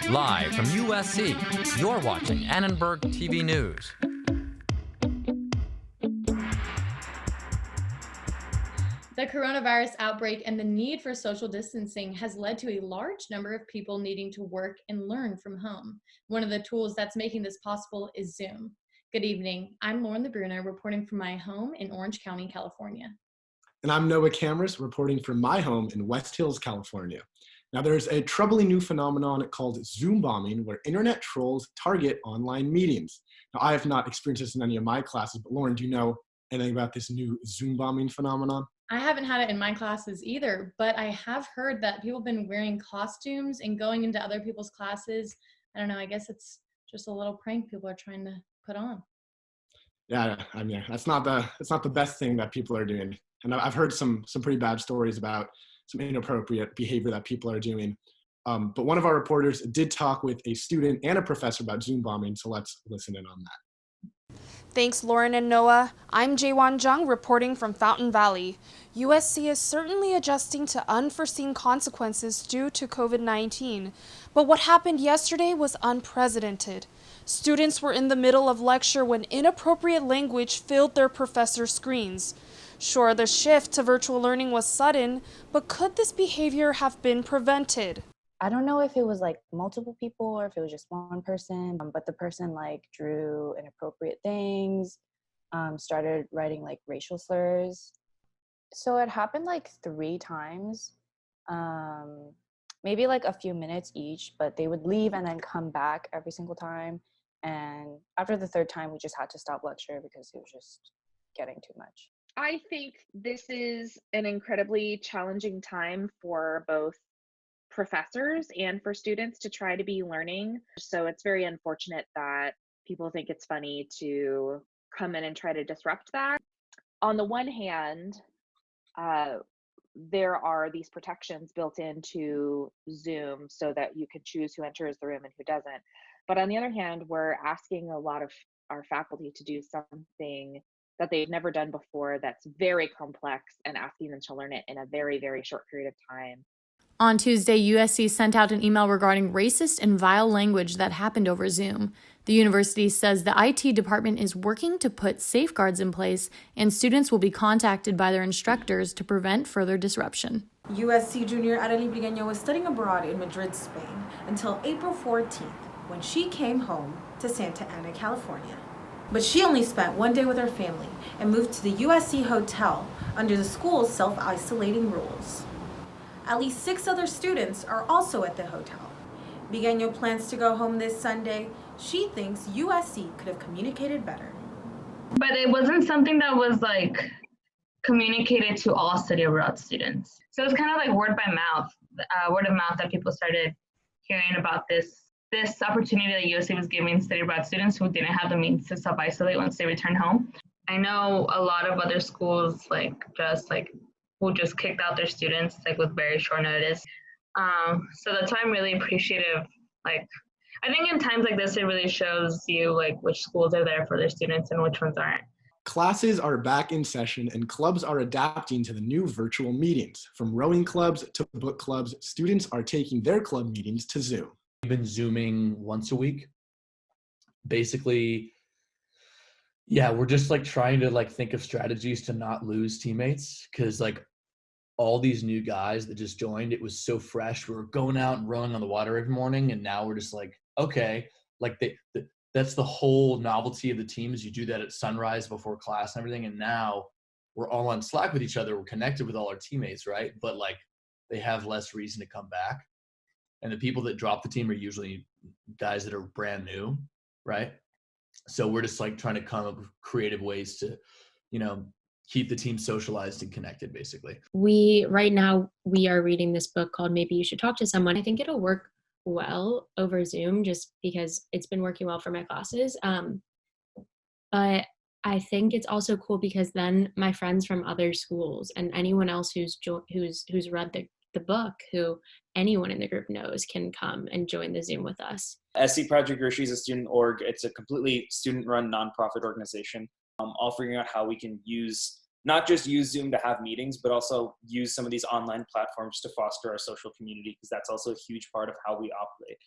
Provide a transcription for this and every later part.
Live from USC, you're watching Annenberg TV News. The coronavirus outbreak and the need for social distancing has led to a large number of people needing to work and learn from home. One of the tools that's making this possible is Zoom. Good evening. I'm Lauren LeBruno, reporting from my home in Orange County, California. And I'm Noah Cameras, reporting from my home in West Hills, California. Now, there's a troubling new phenomenon called Zoombombing, where internet trolls target online meetings. Now, I have not experienced this in any of my classes, but Lauren, do you know anything about this new Zoombombing phenomenon? I haven't had it in my classes either, but I have heard that people have been wearing costumes and going into other people's classes. I don't know, I guess it's just a little prank people are trying to put on. Yeah, I mean, it's not the best thing that people are doing. And I've heard some pretty bad stories about some inappropriate behavior that people are doing. But one of our reporters did talk with a student and a professor about Zoombombing, so let's listen in on that. Thanks, Lauren and Noah. I'm Jaewon Jung, reporting from Fountain Valley. USC is certainly adjusting to unforeseen consequences due to COVID-19. But what happened yesterday was unprecedented. Students were in the middle of lecture when inappropriate language filled their professors' screens. Sure, the shift to virtual learning was sudden, but could this behavior have been prevented? I don't know if it was like multiple people or if it was just one person, but the person like drew inappropriate things, started writing like racial slurs. So it happened like 3 times, maybe like a few minutes each, but they would leave and then come back every single time. And after the 3rd time, we just had to stop lecture because it was just getting too much. I think this is an incredibly challenging time for both professors and for students to try to be learning. So it's very unfortunate that people think it's funny to come in and try to disrupt that. On the one hand, there are these protections built into Zoom so that you can choose who enters the room and who doesn't. But on the other hand, we're asking a lot of our faculty to do something that they've never done before that's very complex and asking them to learn it in a very, very short period of time. On Tuesday, USC sent out an email regarding racist and vile language that happened over Zoom. The university says the IT department is working to put safeguards in place, and students will be contacted by their instructors to prevent further disruption. USC junior Arely Brigueño was studying abroad in Madrid, Spain, until April 14th, when she came home to Santa Ana, California. But she only spent 1 day with her family and moved to the USC hotel under the school's self-isolating rules. At least 6 other students are also at the hotel. Brigueño plans to go home this Sunday. She thinks USC could have communicated better. But it wasn't something that was like communicated to all study abroad students. So it's kind of like word of mouth that people started hearing about this opportunity that USC was giving study abroad students who didn't have the means to self-isolate once they returned home. I know a lot of other schools who just kicked out their students with very short notice. So that's why I'm really appreciative. I think in times like this, it really shows you which schools are there for their students and which ones aren't. Classes are back in session and clubs are adapting to the new virtual meetings. From rowing clubs to book clubs, students are taking their club meetings to Zoom. We've been Zooming once a week. Basically, yeah, we're just trying to think of strategies to not lose teammates, because all these new guys that just joined, it was so fresh. We were going out and rowing on the water every morning, and now we're just okay, that's the whole novelty of the team, is you do that at sunrise before class and everything. And now we're all on Slack with each other. We're connected with all our teammates, right? But they have less reason to come back. And the people that drop the team are usually guys that are brand new, right? So we're just trying to come up with creative ways to, keep the team socialized and connected, basically. Right now we are reading this book called Maybe You Should Talk to Someone. I think it'll work well over Zoom just because it's been working well for my classes. But I think it's also cool because then my friends from other schools and anyone else who's read the book, who anyone in the group knows, can come and join the Zoom with us. SC Project Rishi is a student org. It's a completely student-run nonprofit organization, all figuring out how we can not just use Zoom to have meetings, but also use some of these online platforms to foster our social community, because that's also a huge part of how we operate.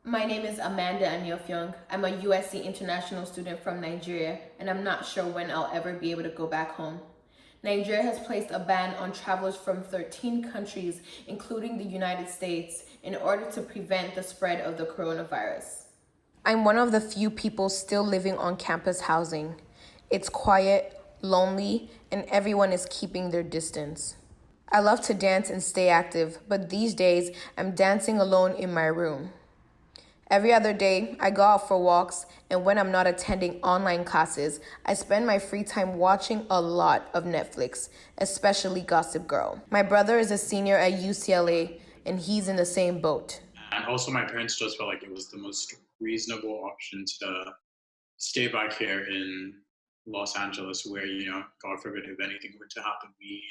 My name is Amanda Anyofyong. I'm a USC international student from Nigeria, and I'm not sure when I'll ever be able to go back home. Nigeria has placed a ban on travelers from 13 countries, including the United States, in order to prevent the spread of the coronavirus. I'm one of the few people still living on campus housing. It's quiet, lonely, and everyone is keeping their distance. I love to dance and stay active, but these days I'm dancing alone in my room. Every other day, I go out for walks, and when I'm not attending online classes, I spend my free time watching a lot of Netflix, especially Gossip Girl. My brother is a senior at UCLA, and he's in the same boat. And also my parents just felt like it was the most reasonable option to stay back here in Los Angeles where, God forbid, if anything were to happen, we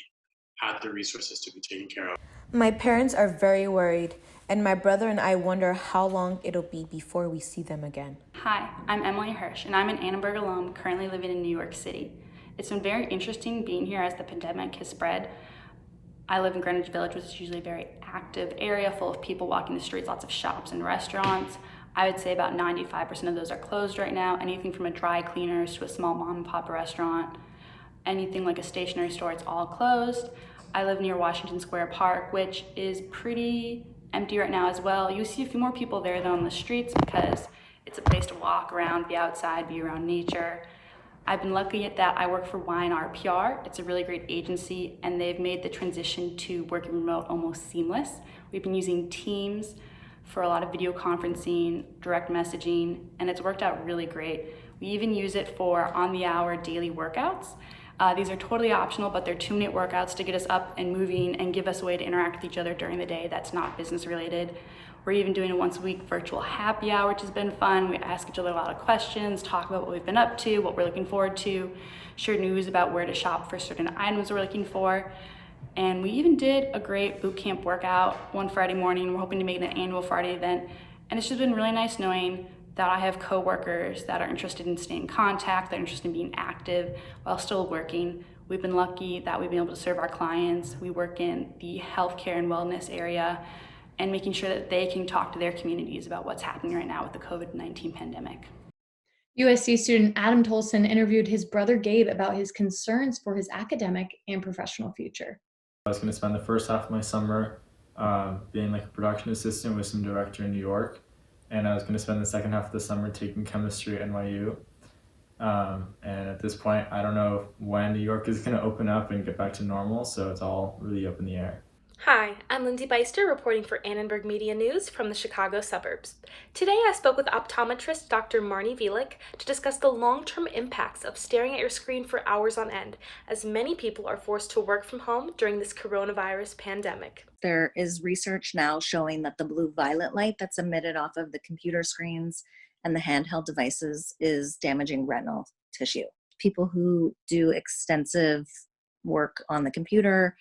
had the resources to be taken care of. My parents are very worried, and my brother and I wonder how long it'll be before we see them again. Hi, I'm Emily Hirsch, and I'm an Annenberg alum currently living in New York City. It's been very interesting being here as the pandemic has spread. I live in Greenwich Village, which is usually a very active area full of people walking the streets, lots of shops and restaurants. I would say about 95% of those are closed right now, anything from a dry cleaners to a small mom and pop restaurant, anything like a stationery store, it's all closed. I live near Washington Square Park, which is pretty empty right now as well. You see a few more people there though on the streets because it's a place to walk around, be outside, be around nature. I've been lucky at that. I work for Y&R PR. It's a really great agency, and they've made the transition to working remote almost seamless. We've been using Teams for a lot of video conferencing, direct messaging, and it's worked out really great. We even use it for on-the-hour daily workouts. These are totally optional, but they're 2-minute workouts to get us up and moving and give us a way to interact with each other during the day that's not business related. We're even doing a once-a-week virtual happy hour, which has been fun. We ask each other a lot of questions, talk about what we've been up to, what we're looking forward to, share news about where to shop for certain items we're looking for. And we even did a great boot camp workout one Friday morning. We're hoping to make it an annual Friday event. And it's just been really nice knowing that I have coworkers that are interested in staying in contact, that are interested in being active while still working. We've been lucky that we've been able to serve our clients. We work in the healthcare and wellness area and making sure that they can talk to their communities about what's happening right now with the COVID-19 pandemic. USC student Adam Tolson interviewed his brother Gabe about his concerns for his academic and professional future. I was going to spend the first half of my summer being like a production assistant with some director in New York. And I was going to spend the second half of the summer taking chemistry at NYU. And at this point, I don't know when New York is going to open up and get back to normal, so it's all really up in the air. Hi, I'm Lindsay Beister reporting for Annenberg Media News from the Chicago suburbs. Today I spoke with optometrist Dr. Marnie Vielik to discuss the long-term impacts of staring at your screen for hours on end, as many people are forced to work from home during this coronavirus pandemic. There is research now showing that the blue-violet light that's emitted off of the computer screens and the handheld devices is damaging retinal tissue. People who do extensive work on the computer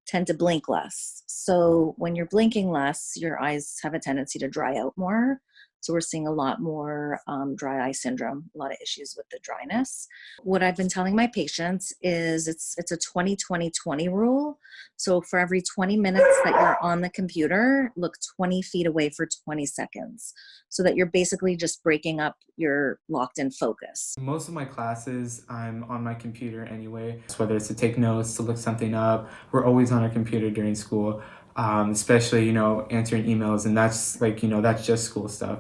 tend to blink less. So when you're blinking less, your eyes have a tendency to dry out more. So we're seeing a lot more dry eye syndrome, a lot of issues with the dryness. What I've been telling my patients is it's a 20-20-20 rule. So for every 20 minutes that you're on the computer, look 20 feet away for 20 seconds so that you're basically just breaking up your locked in focus. Most of my classes, I'm on my computer anyway. So whether it's to take notes, to look something up, we're always on our computer during school. Especially, answering emails, and that's that's just school stuff.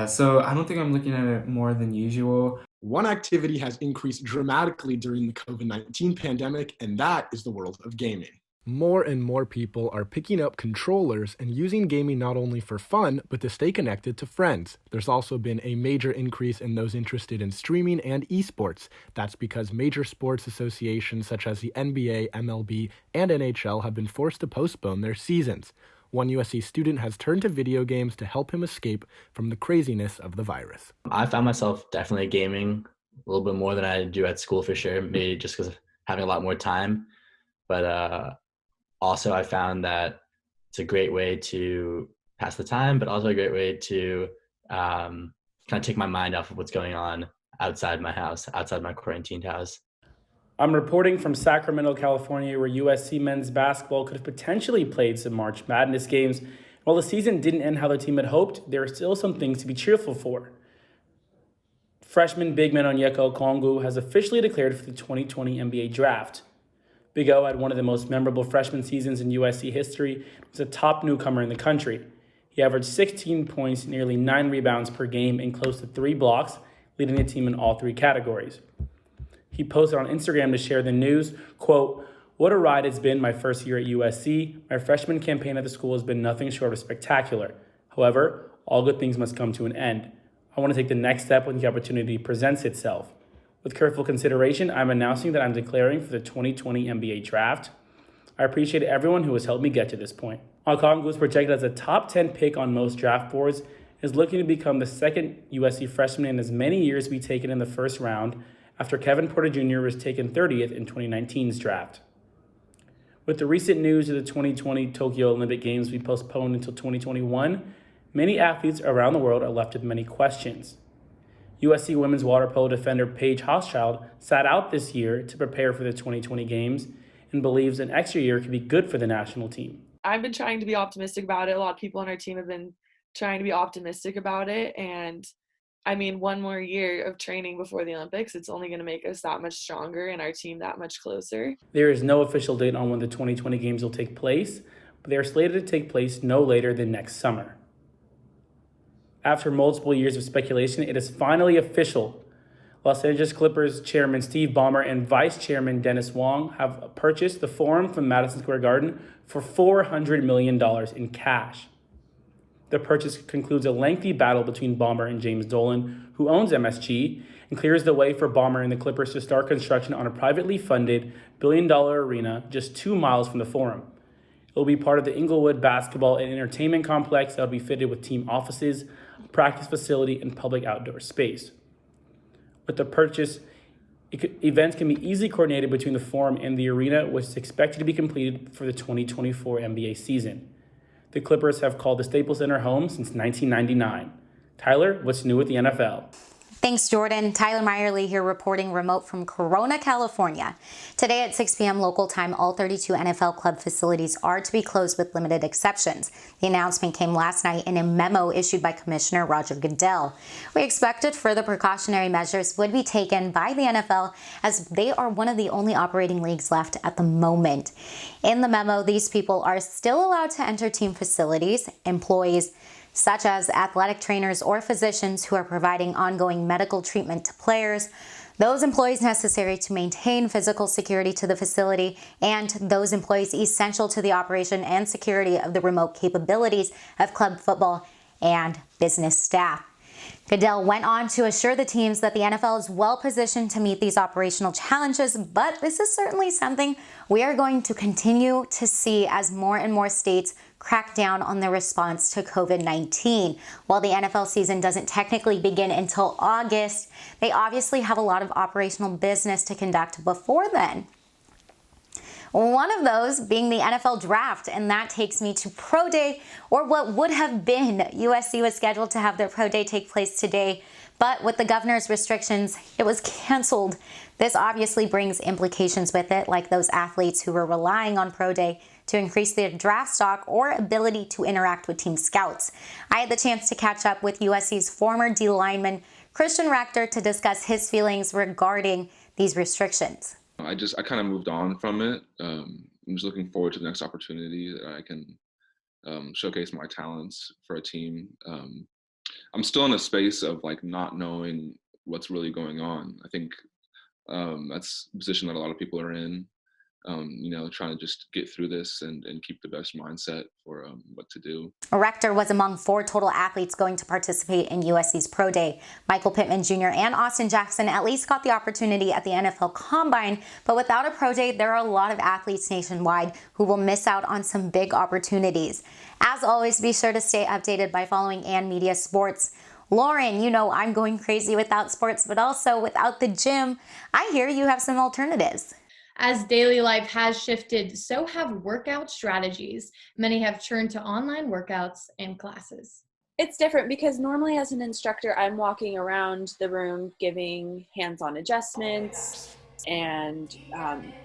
So I don't think I'm looking at it more than usual. One activity has increased dramatically during the COVID-19 pandemic, and that is the world of gaming. More and more people are picking up controllers and using gaming not only for fun, but to stay connected to friends. There's also been a major increase in those interested in streaming and esports. That's because major sports associations such as the NBA, MLB, and NHL have been forced to postpone their seasons. One USC student has turned to video games to help him escape from the craziness of the virus. I found myself definitely gaming a little bit more than I do at school for sure, maybe just because of having a lot more time. But also, I found that it's a great way to pass the time, but also a great way to kind of take my mind off of what's going on outside my house, outside my quarantined house. I'm reporting from Sacramento, California, where USC men's basketball could have potentially played some March Madness games While the season didn't end how the team had hoped, there are still some things to be cheerful for. Freshman big man Onyeka Okongwu has officially declared for the 2020 NBA draft. Big O had one of the most memorable freshman seasons in USC history and was a top newcomer in the country. He averaged 16 points, nearly 9 rebounds per game, and close to 3 blocks, leading the team in all 3 categories. He posted on Instagram to share the news, quote, "What a ride it's been my first year at USC. My freshman campaign at the school has been nothing short of spectacular. However, all good things must come to an end. I want to take the next step when the opportunity presents itself. With careful consideration, I'm announcing that I'm declaring for the 2020 NBA draft. I appreciate everyone who has helped me get to this point." Okongwu is projected as a top 10 pick on most draft boards and is looking to become the second USC freshman in as many years to be taken in the first round after Kevin Porter Jr. was taken 30th in 2019's draft. With the recent news of the 2020 Tokyo Olympic Games being postponed until 2021, many athletes around the world are left with many questions. USC women's water polo defender Paige Hochschild sat out this year to prepare for the 2020 Games and believes an extra year could be good for the national team. I've been trying to be optimistic about it. A lot of people on our team have been trying to be optimistic about it. And I mean, one more year of training before the Olympics, it's only going to make us that much stronger and our team that much closer. There is no official date on when the 2020 Games will take place, but they are slated to take place no later than next summer. After multiple years of speculation, it is finally official. Los Angeles Clippers chairman Steve Ballmer and vice chairman Dennis Wong have purchased the Forum from Madison Square Garden for $400 million in cash. The purchase concludes a lengthy battle between Ballmer and James Dolan, who owns MSG, and clears the way for Ballmer and the Clippers to start construction on a privately funded billion-dollar arena just 2 miles from the Forum. It will be part of the Inglewood Basketball and Entertainment Complex that will be fitted with team offices, practice facility, and public outdoor space. With the purchase, events can be easily coordinated between the Forum and the arena, which is expected to be completed for the 2024 NBA season. The Clippers have called the Staples Center home since 1999. Tyler, what's new with the NFL? Thanks, Jordan. Tyler Meyerly here reporting remote from Corona, California. Today at 6 p.m. local time, all 32 NFL club facilities are to be closed with limited exceptions. The announcement came last night in a memo issued by Commissioner Roger Goodell. We expected further precautionary measures would be taken by the NFL as they are one of the only operating leagues left at the moment. In the memo, these people are still allowed to enter team facilities, employees, such as athletic trainers or physicians who are providing ongoing medical treatment to players, those employees necessary to maintain physical security to the facility, and those employees essential to the operation and security of the remote capabilities of club football and business staff. Goodell went on to assure the teams that the NFL is well positioned to meet these operational challenges, but this is certainly something we are going to continue to see as more and more states crack down on their response to COVID-19. While the NFL season doesn't technically begin until August, they obviously have a lot of operational business to conduct before then. One of those being the NFL draft, and that takes me to Pro Day, or what would have been. USC was scheduled to have their Pro Day take place today, but with the governor's restrictions, it was canceled. This obviously brings implications with it, like those athletes who were relying on Pro Day to increase their draft stock or ability to interact with team scouts. I had the chance to catch up with USC's former D lineman, Christian Rector, to discuss his feelings regarding these restrictions. I kind of moved on from it. I'm just looking forward to the next opportunity that I can showcase my talents for a team. I'm still in a space of like not knowing what's really going on. I think that's a position that a lot of people are in. Trying to just get through this and keep the best mindset for what to do. Rector was among 4 total athletes going to participate in USC's Pro Day. Michael Pittman Jr. and Austin Jackson at least got the opportunity at the NFL Combine, but without a Pro Day, there are a lot of athletes nationwide who will miss out on some big opportunities. As always, be sure to stay updated by following ANN Media Sports. Lauren, I'm going crazy without sports, but also without the gym. I hear you have some alternatives. As daily life has shifted, so have workout strategies. Many have turned to online workouts and classes. It's different because normally as an instructor, I'm walking around the room giving hands-on adjustments and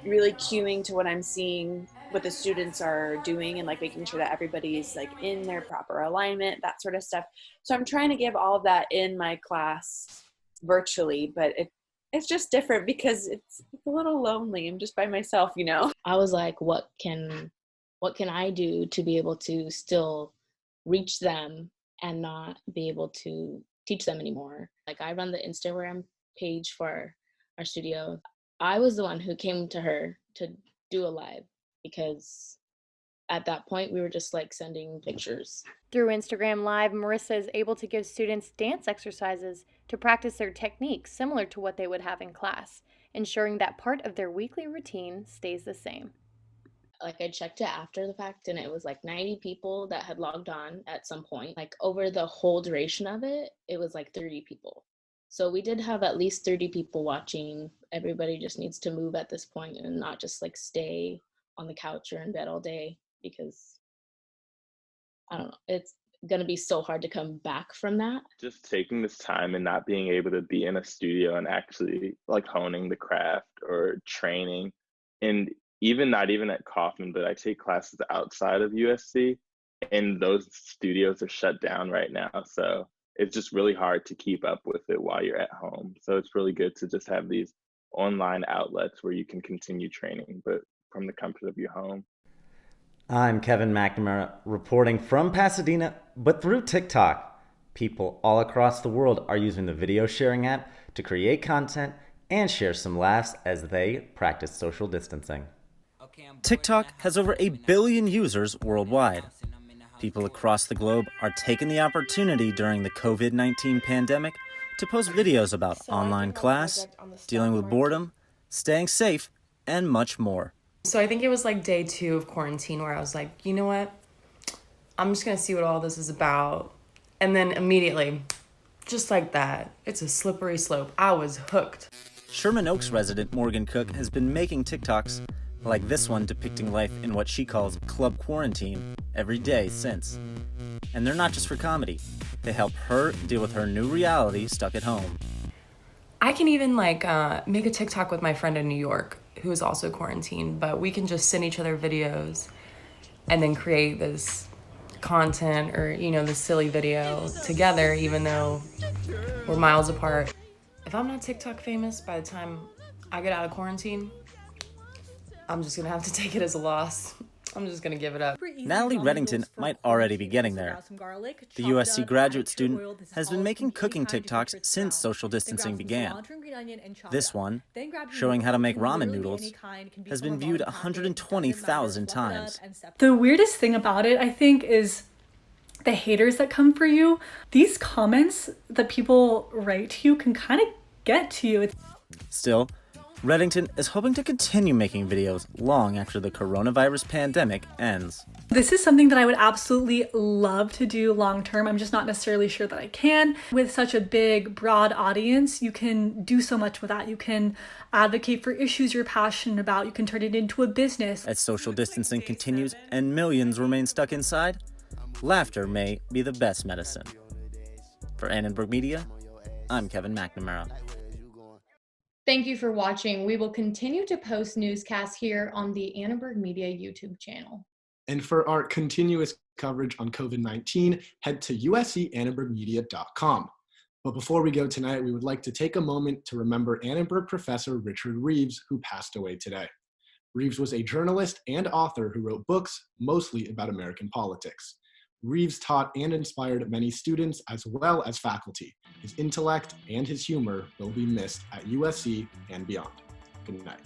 really cueing to what I'm seeing what the students are doing and like making sure that everybody's like in their proper alignment, that sort of stuff. So I'm trying to give all of that in my class virtually, but it's just different because it's a little lonely. I'm just by myself, you know. I was like, what can I do to be able to still reach them and not be able to teach them anymore? Like, I run the Instagram page for our studio. I was the one who came to her to do a live because at that point we were just like sending pictures. Through Instagram Live, Marissa is able to give students dance exercises to practice their techniques similar to what they would have in class, ensuring that part of their weekly routine stays the same. Like, I checked it after the fact and it was like 90 people that had logged on at some point. Like, over the whole duration of it, it was like 30 people. So we did have at least 30 people watching. Everybody just needs to move at this point and not just like stay on the couch or in bed all day, because I don't know, it's gonna be so hard to come back from that. Just taking this time and not being able to be in a studio and actually like honing the craft or training, and not even at Kaufman, but I take classes outside of USC and those studios are shut down right now. So it's just really hard to keep up with it while you're at home. So it's really good to just have these online outlets where you can continue training, but from the comfort of your home. I'm Kevin McNamara, reporting from Pasadena, but through TikTok. People all across the world are using the video sharing app to create content and share some laughs as they practice social distancing. TikTok has over 1 billion users worldwide. People across the globe are taking the opportunity during the COVID-19 pandemic to post videos about online class, dealing with boredom, staying safe, and much more. So I think it was like day 2 of quarantine where I was like, you know what? I'm just gonna see what all this is about. And then immediately, just like that, it's a slippery slope. I was hooked. Sherman Oaks resident Morgan Cook has been making TikToks, like this one depicting life in what she calls club quarantine, every day since. And they're not just for comedy. They help her deal with her new reality stuck at home. I can even make a TikTok with my friend in New York who is also quarantined, but we can just send each other videos and then create this content or, this silly video together, even though we're miles apart. If I'm not TikTok famous by the time I get out of quarantine, I'm just gonna have to take it as a loss. I'm just gonna give it up. Natalie Reddington might already be getting there. The USC graduate student has been making cooking TikToks since social distancing began. This one, showing how to make ramen noodles, has been viewed 120,000 times. The weirdest thing about it, I think, is the haters that come for you. These comments that people write to you can kind of get to you. Still, Reddington is hoping to continue making videos long after the coronavirus pandemic ends. This is something that I would absolutely love to do long term. I'm just not necessarily sure that I can. With such a big, broad audience, you can do so much with that. You can advocate for issues you're passionate about. You can turn it into a business. As social distancing continues and millions remain stuck inside, laughter may be the best medicine. For Annenberg Media, I'm Kevin McNamara. Thank you for watching. We will continue to post newscasts here on the Annenberg Media YouTube channel. And for our continuous coverage on COVID-19, head to uscannenbergmedia.com. But before we go tonight, we would like to take a moment to remember Annenberg professor Richard Reeves, who passed away today. Reeves was a journalist and author who wrote books mostly about American politics. Reeves taught and inspired many students as well as faculty. His intellect and his humor will be missed at USC and beyond. Good night.